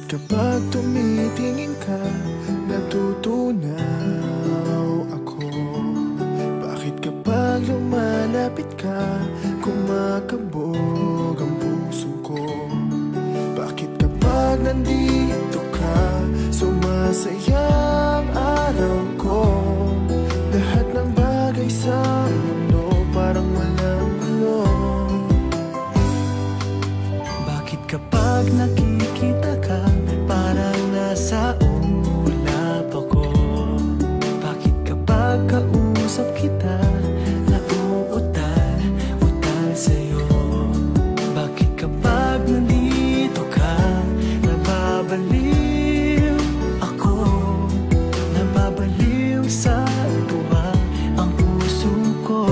Kapag tumitingin ka, natutunaw ako. Bakit kapag lumalapit ka, kumakabog ang puso ko? Bakit kapag nandito ka, sumasaya ang araw ko? Lahat ng bagay sa mundo parang walang gulo. Bakit kapag nakikita ka, parang nasa ulap ako? Bakit kapag kausap kita, nauutal sa'yo? Bakit kapag nandito ka, nababaliw ako? Nababaliw sa tuwa ang puso ko.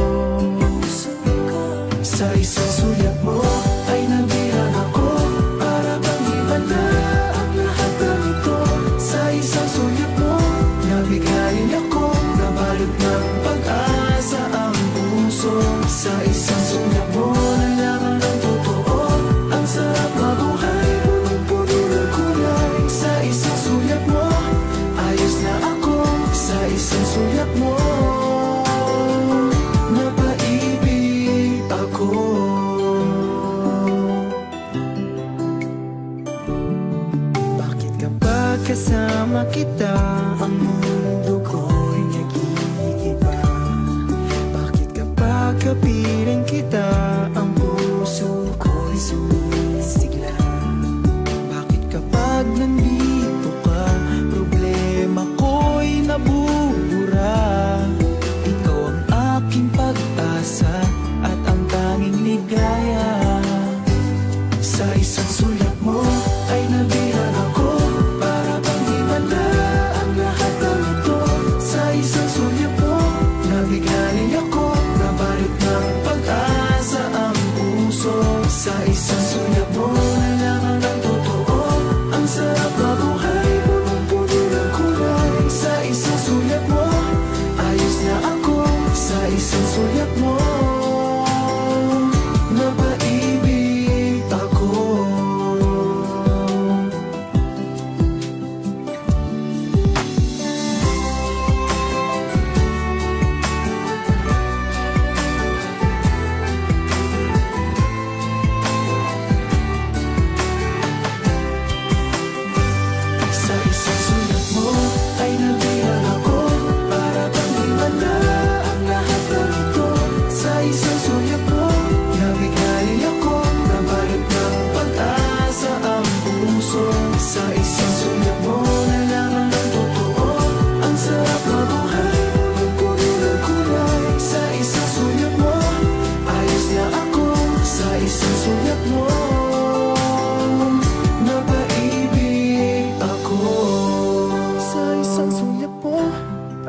Sa isang sulyap mo ay nabihan ako, para bang himala ang lahat ng ito. Sa isang sulyap mo, nabigayin ako, nabalot ng pag-asa ang puso. Sa isang sulyap mo, nalaman ng totoo, ang sarap mabuhay, punong-puno ng kulay. Sa isang sulyap mo, ayos na ako. Sa isang sulyap mo, napaibig ako. Kasama kita, ang mundo ko'y nag-iiba. Bakit kapag kapiling kita, ang puso ko'y sumisigla? Bakit kapag nandito ka, problema ko'y nabubura? Ikaw ang aking pag-asa at ang tanging ligaya. Sa isang sulat mo ay nabihan ako, sa isang sulyap mo, nalaman ng totoo, ang sarap mabuhay, punong-puno ng kulay. Sa isang sulyap mo, ayos na ako. Sa isang sulyap mo, napaibig ako.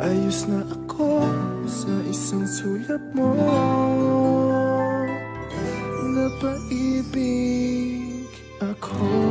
Ayos na ako. Sa isang sulyap mo, napaibig ako.